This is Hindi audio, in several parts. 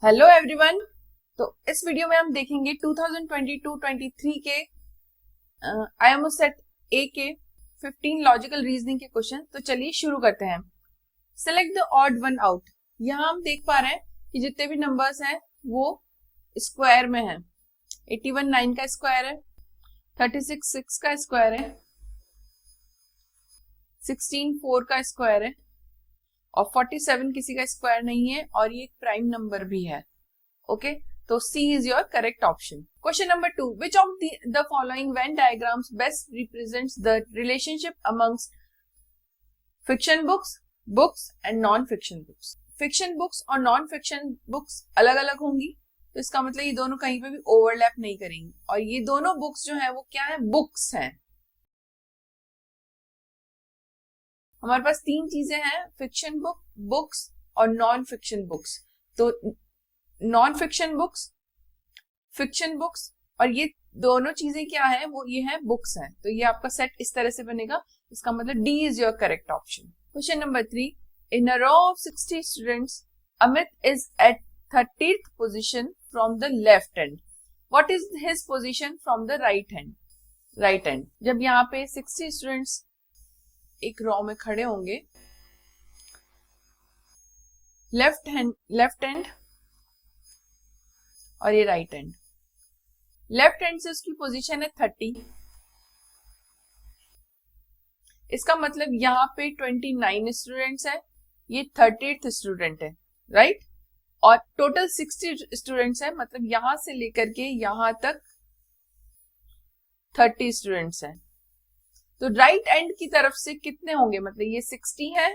Hello everyone. तो इस वीडियो में हम देखेंगे 2022-23 के आईएमओ सेट ए के 15 लॉजिकल रीजनिंग के क्वेश्चन। तो चलिए शुरू करते हैं। Select the odd one out. यहाँ हम देख पा रहे हैं कि जितने भी नंबर्स हैं वो स्क्वायर में हैं। 81 9 का स्क्वायर है, 36 6 का स्क्वायर है, 16 4 का स्क्वायर है और 47 किसी का स्क्वायर नहीं है और ये एक प्राइम नंबर भी है। ओके, तो C is your correct option. Question number 2, which of the following Venn diagrams best represents the relationship amongst fiction books and non fiction books. Fiction books और नॉन फिक्शन बुक्स अलग अलग होंगी, तो इसका मतलब ये दोनों कहीं पे भी ओवरलैप नहीं करेंगी और ये दोनों बुक्स जो है वो क्या है, बुक्स हैं। हमारे पास तीन चीजें हैं, फिक्शन बुक्स और नॉन फिक्शन बुक्स। तो non fiction books, fiction books और ये दोनों चीजें क्या है, वो ये है बुक्स हैं। तो ये आपका सेट इस तरह से बनेगा, इसका मतलब D is your correct option. Question number 3, in a row of 60 students Amit is at 30th position from the left end, what is his position from the right end. जब यहाँ पे 60 स्टूडेंट्स एक रो में खड़े होंगे, लेफ्ट एंड और ये राइट एंड। लेफ्ट हैंड से उसकी पोजीशन है 30, इसका मतलब यहाँ पे 29 स्टूडेंट्स है, ये 30th स्टूडेंट है, राइट। और टोटल 60 स्टूडेंट्स है, मतलब यहां से लेकर के यहां तक 30 स्टूडेंट्स है। तो राइट एंड की तरफ से कितने होंगे, मतलब ये 60 है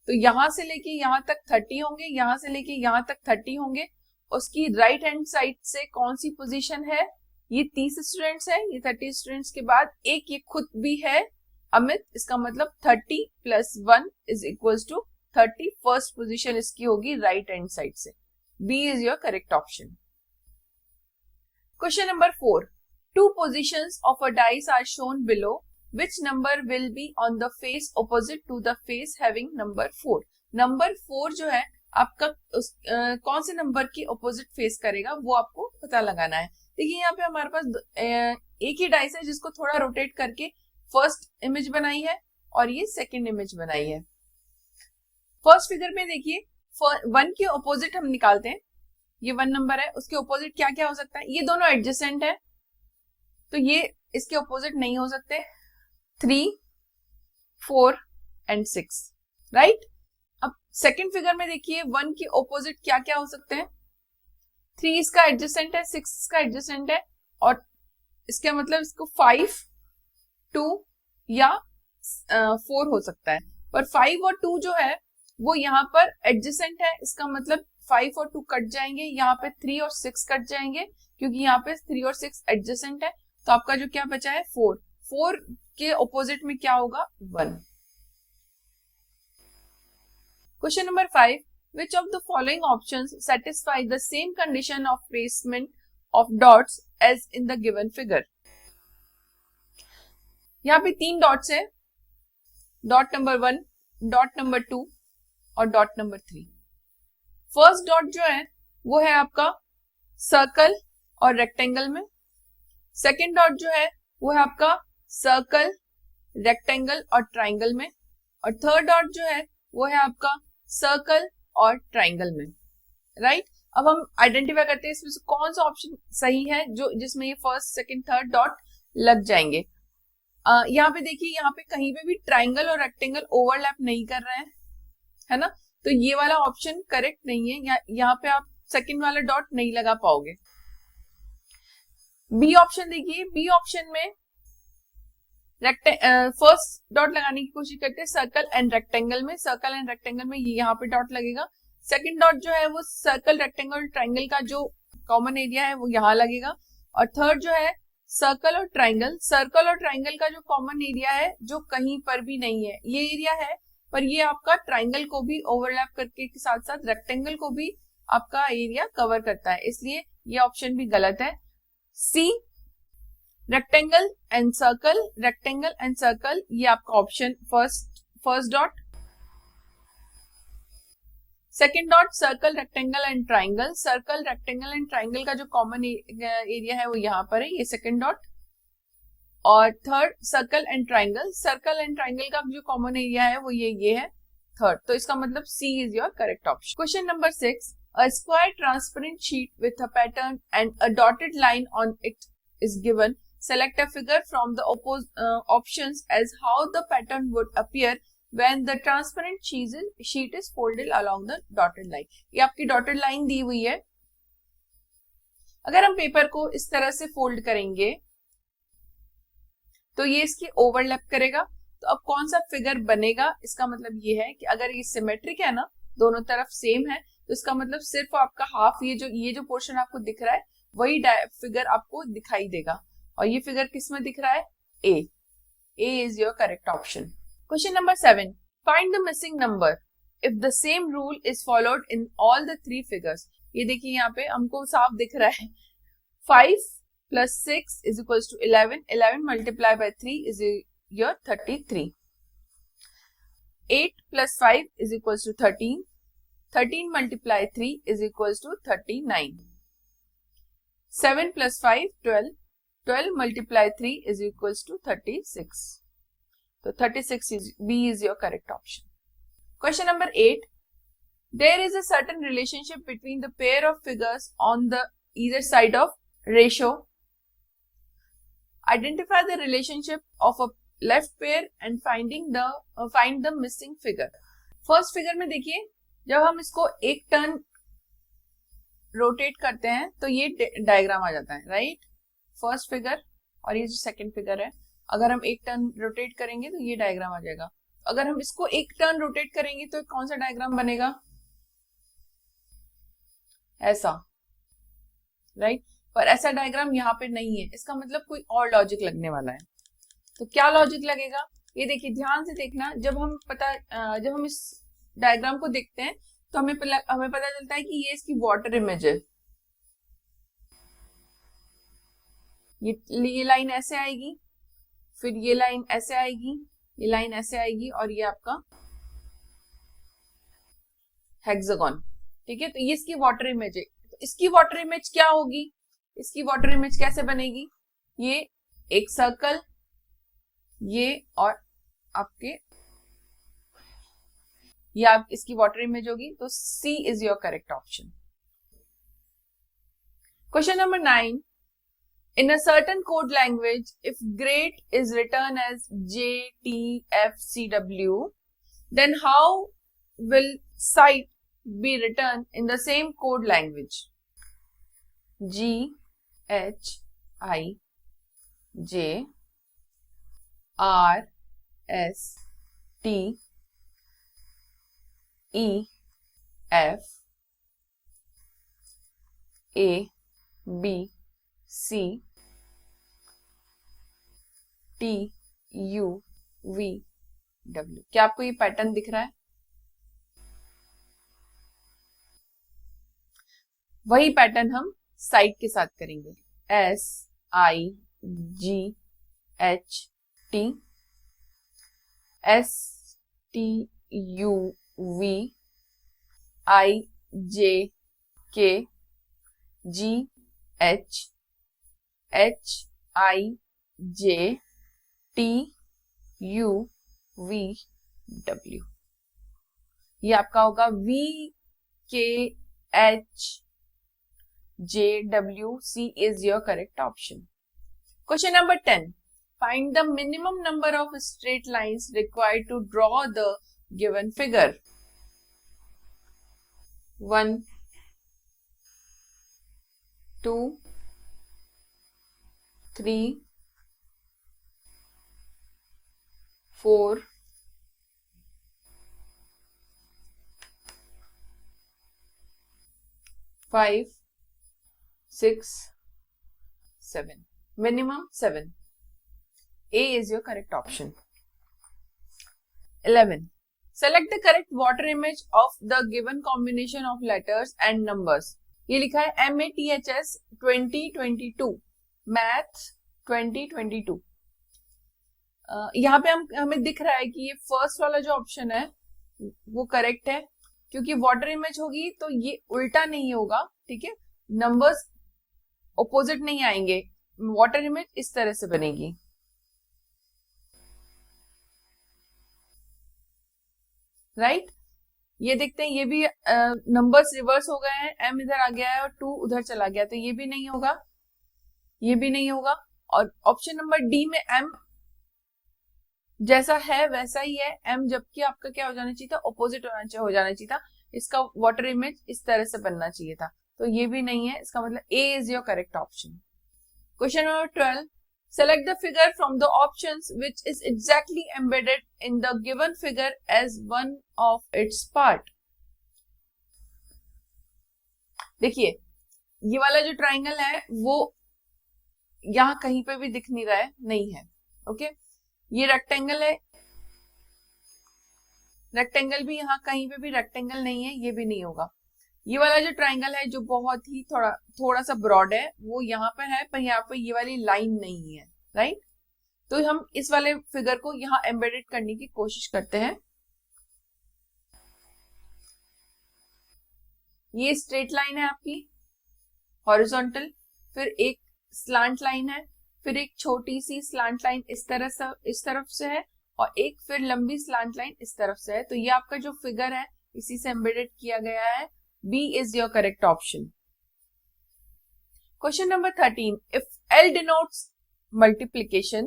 तो यहां से लेके यहां तक 30 होंगे, यहां से लेके यहां तक 30 होंगे। उसकी राइट हैंड साइड से कौन सी पोजीशन है, ये 30 स्टूडेंट्स है, ये 30 स्टूडेंट्स के बाद एक ये खुद भी है अमित, इसका मतलब 30 + 1 is equals to 30। First position इसकी होगी राइट हैंड साइड से। B is your correct option. Question number 4, two positions of a dice are shown below, which number will be on the face opposite to the face having number 4। Number 4 जो है आपका कौन से नंबर की ऑपोजिट फेस करेगा वो आपको पता लगाना है। देखिए यहाँ पे हमारे पास एक ही डाइस है जिसको थोड़ा रोटेट करके फर्स्ट इमेज बनाई है और ये सेकंड इमेज बनाई है। फर्स्ट फिगर में देखिए 1 के ऑपोजिट हम निकालते हैं, ये 1 नंबर है, उसके ऑपोजिट क्या क्या हो सकता है, ये दोनों एडजेसेंट है तो ये इसके ऑपोजिट नहीं हो सकते, 3 4 एंड 6, राइट। अब सेकंड फिगर में देखिए 1 के ऑपोजिट क्या क्या हो सकते हैं, 3 इसका एडजेसेंट है, 6 इसका एडजेसेंट है और इसका मतलब इसको 5 2 या 4 हो सकता है। पर 5 और 2 जो है वो यहाँ पर एडजेसेंट है, इसका मतलब 5 और 2 कट जाएंगे, यहाँ पे 3 और 6 कट जाएंगे क्योंकि यहाँ पे 3 और 6 एडजेसेंट है। तो आपका जो क्या बचा है 4, 4 के ऑपोजिट में क्या होगा 1। Question number 5, which of the following options satisfy the same condition of placement of dots as in the given figure। यहाँ पे 3 डॉट्स है, डॉट नंबर 1, डॉट नंबर 2 और डॉट नंबर 3। फर्स्ट डॉट जो है वो है आपका सर्कल और रेक्टेंगल में, सेकेंड डॉट जो है वो है आपका सर्कल, रेक्टेंगल और ट्राइंगल में, और थर्ड डॉट जो है वो है आपका सर्कल और ट्राइंगल में, राइट। अब हम आइडेंटिफाई करते हैं इसमें से कौन सा ऑप्शन सही है जो जिसमें ये फर्स्ट सेकंड थर्ड डॉट लग जाएंगे। यहाँ पे देखिए, यहाँ पे कहीं पे भी ट्राइंगल और रेक्टेंगल ओवरलैप नहीं कर रहे हैं, है ना, तो ये वाला ऑप्शन करेक्ट नहीं है, यहाँ पे आप सेकंड वाला डॉट नहीं लगा पाओगे। बी ऑप्शन देखिए, बी ऑप्शन में फर्स्ट डॉट लगाने की कोशिश करते हैं सर्कल एंड रेक्टेंगल में, सर्कल एंड रेक्टेंगल में ये यहाँ पे डॉट लगेगा। सेकंड डॉट जो है वो सर्कल रेक्टेंगल ट्राइंगल का जो कॉमन एरिया है वो यहाँ लगेगा, और थर्ड जो है सर्कल और ट्राइंगल, सर्कल और ट्राइंगल का जो कॉमन एरिया है जो कहीं पर भी नहीं है, ये एरिया है, पर ये आपका ट्राइंगल को भी ओवरलैप करके के साथ साथ रेक्टेंगल को भी आपका एरिया कवर करता है, इसलिए ये ऑप्शन भी गलत है। C rectangle and circle, rectangle and circle, ये आपका option first dot. Second dot circle, rectangle and triangle. Circle, rectangle and triangle का जो कॉमन एरिया है वो यहाँ पर है, ये सेकेंड डॉट। और third circle and triangle, circle and triangle का जो कॉमन एरिया है वो ये है थर्ड। तो इसका मतलब C is your correct option. Question number 6, a square transparent sheet with a pattern and a dotted line on it is given. Select a figure from the options as how the pattern would appear when the transparent sheet is folded along the dotted line. ये आपकी dotted line दी हुई है। अगर हम पेपर को इस तरह से फोल्ड करेंगे तो ये इसकी ओवरलैप करेगा। तो अब कौन सा फिगर बनेगा, इसका मतलब ये है कि अगर ये सिमेट्रिक है ना, दोनों तरफ सेम है, तो इसका मतलब सिर्फ आपका हाफ, ये जो पोर्शन आपको दिख रहा है वही फिगर आपको दिखाई देगा। और ये फिगर किस में दिख रहा है, A is your correct option. Question number 7, find the missing number if the same rule is followed in all the 3 figures. ये देखिए यहाँ पे हमको साफ दिख रहा है 5 plus 6 is equals to 11, 11 multiplied by 3 is your 33, 8 plus 5 is equals to 13, 13 multiplied 3 is equals to 39, 7 plus 5 12, 12 multiplied 3 is equals to 36. So 36 is B is your correct option. Question number 8, there is a certain relationship between the pair of figures on the either side of ratio. Identify the relationship of a left pair and find the missing figure. First figure में देखिए, जब हम इसको एक टर्न रोटेट करते हैं तो ये डायग्राम आ जाता है, राइट। फर्स्ट फिगर और ये जो सेकंड फिगर है, अगर हम एक टर्न रोटेट करेंगे तो ये डायग्राम आ जाएगा। अगर हम इसको एक टर्न रोटेट करेंगे तो कौन सा डायग्राम बनेगा, ऐसा, राइट। पर ऐसा डायग्राम यहाँ पे नहीं है, इसका मतलब कोई और लॉजिक लगने वाला है। तो क्या लॉजिक लगेगा, ये देखिए, ध्यान से देखना। जब हम इस डायग्राम को देखते हैं तो हमें पता चलता है कि ये इसकी वाटर इमेज है। ये लाइन ऐसे आएगी, फिर ये लाइन ऐसे आएगी, ये लाइन ऐसे आएगी, और ये आपका हेक्सागन, ठीक है। तो ये इसकी वाटर इमेज है। तो इसकी वाटर इमेज क्या होगी, इसकी वाटर इमेज कैसे बनेगी, ये एक सर्कल, ये और आपके ये आप इसकी वाटर इमेज होगी। तो C is your correct option. Question number 9, in a certain code language if great is written as JTFCW, then how will site be written in the same code language? GHIJRSTEFABC TUVW। क्या आपको ये पैटर्न दिख रहा है? वही पैटर्न हम साइड के साथ करेंगे। SIGHT STUVIJK GHIJTUVW। ये आपका होगा VKHJWC is your correct option. Question number 10. Find the minimum number of straight lines required to draw the given figure. 1, 2, 3, 4, 5, 6, 7. Minimum 7. A is your correct option. 11. Select the correct water image of the given combination of letters and numbers. ये लिखा है MATHS 2022, मैथ 2022। यहाँ पे हमें दिख रहा है कि ये फर्स्ट वाला जो ऑप्शन है वो करेक्ट है, क्योंकि वाटर इमेज होगी तो ये उल्टा नहीं होगा, ठीक है, नंबर्स ऑपोजिट नहीं आएंगे, वाटर इमेज इस तरह से बनेगी। राइट, ये देखते हैं, ये भी नंबर्स रिवर्स हो गए हैं, m इधर आ गया है और 2 उधर चला गया, तो ये भी नहीं होगा, ये भी नहीं होगा। और ऑप्शन नंबर डी में m जैसा है वैसा ही है m, जबकि आपका क्या हो जाना चाहिए था, ऑपोजिट हो जाना चाहिए था, इसका वाटर इमेज इस तरह से बनना चाहिए था, तो ये भी नहीं है, इसका मतलब A is your correct option. Question number 12, select the figure from the options which is exactly embedded in the given figure as one of its part। देखिए ये वाला जो ट्राइंगल है वो यहां कहीं पे भी दिख नहीं रहा है, नहीं है, ओके। ये रेक्टेंगल है, रेक्टेंगल भी यहाँ कहीं पे भी रेक्टेंगल नहीं है, ये भी नहीं होगा। ये वाला जो ट्राइंगल है जो बहुत ही थोड़ा सा ब्रॉड है वो यहाँ पर है, पर यहाँ पे ये वाली लाइन नहीं है, राइट। तो हम इस वाले फिगर को यहाँ एम्बेडेड करने की कोशिश करते हैं। ये स्ट्रेट लाइन है आपकी हॉरिजॉन्टल, फिर एक स्लांट लाइन है, फिर एक छोटी सी स्लांट लाइन इस तरफ से है, और एक फिर लंबी स्लांट लाइन इस तरफ से है। तो ये आपका जो फिगर है इसी से एम्बेडेड किया गया है, B is your correct option. Question number 13. If L denotes multiplication,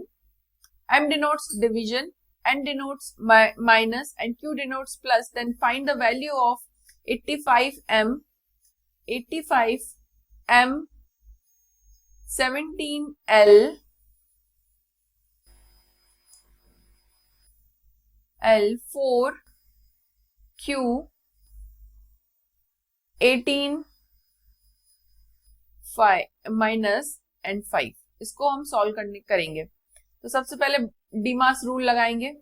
M denotes division, N denotes minus, and Q denotes plus, then find the value of 85M, 17L, L4Q 18 minus and 5। इसको हम सॉल्व करेंगे। तो सबसे पहले डीमास रूल लगाएंगे,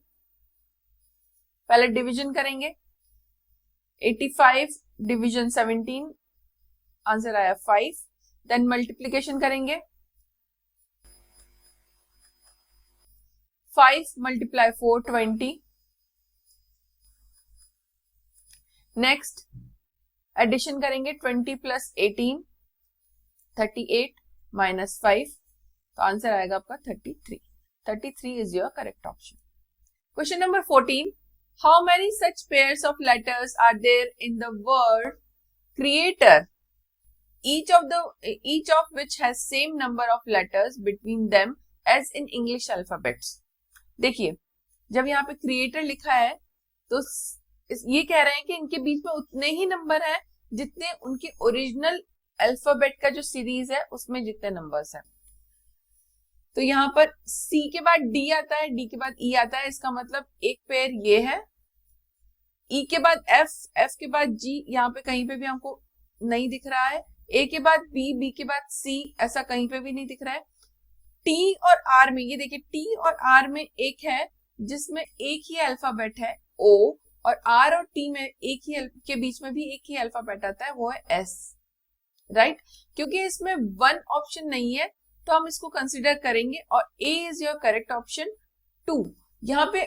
पहले डिवीजन करेंगे, 85 डिवीजन 17, आंसर आया 5। देन मल्टीप्लीकेशन करेंगे, 5 मल्टीप्लाई 4 20। नेक्स्ट एडिशन करेंगे, 20 प्लस 18 38 माइनस 5, तो आंसर आएगा आपका 33। 33 is your correct option. Question number 14, how many such pairs of letters are there in the word creator, each of which has same number of letters between them as in English alphabets। देखिए जब यहाँ पे क्रिएटर लिखा है तो ये कह रहे हैं कि इनके बीच में उतने ही नंबर हैं जितने उनके ओरिजिनल अल्फाबेट का जो सीरीज है उसमें जितने नंबर्स हैं। तो यहाँ पर C के बाद D आता है, D के बाद E आता है, इसका मतलब एक पेयर ये है, E के बाद F, F के बाद G, यहाँ पे कहीं पे भी हमको नहीं दिख रहा है, A के बाद B, B के बाद C, ऐसा कहीं पे भी नहीं दिख रहा है। T और R में, ये देखिए T और R में एक है जिसमें एक ही अल्फाबेट है O, और R और T में एक ही के बीच में भी एक ही अल्फाबेट आता है, वो है S, राइट। क्योंकि इसमें वन ऑप्शन नहीं है तो हम इसको कंसिडर करेंगे, और A is your correct option 2। यहाँ पे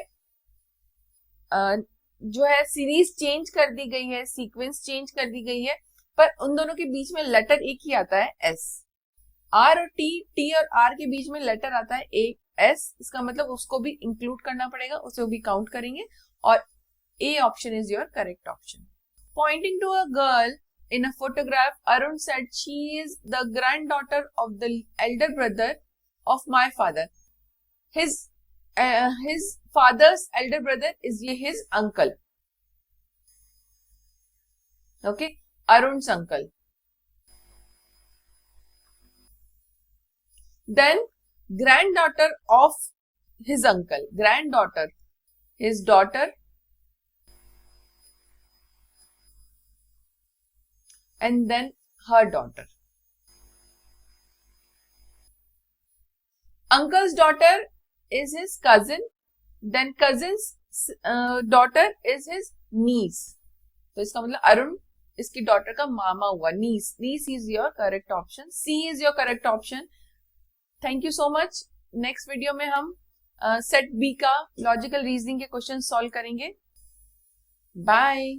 जो है सीरीज चेंज कर दी गई है, सीक्वेंस चेंज कर दी गई है, पर उन दोनों के बीच में लेटर एक ही आता है S। R और T, T और R के बीच में लेटर आता है एक S, इसका मतलब उसको भी इंक्लूड करना पड़ेगा, उसे भी काउंट करेंगे, और A option is your correct option. Pointing to a girl in a photograph, Arun said she is the granddaughter of the elder brother of my father. His father's elder brother is his uncle. Okay, Arun's uncle. Then granddaughter of his uncle, granddaughter, his daughter, and then her daughter. Uncle's daughter is his cousin, then cousin's daughter is his niece. तो इसका मतलब अरुण इसकी डॉटर का मामा हुआ, niece. Niece is your correct option. C is your correct option. Thank you so much. Next video में हम सेट बी का लॉजिकल रीजनिंग के क्वेश्चन सॉल्व करेंगे। बाय।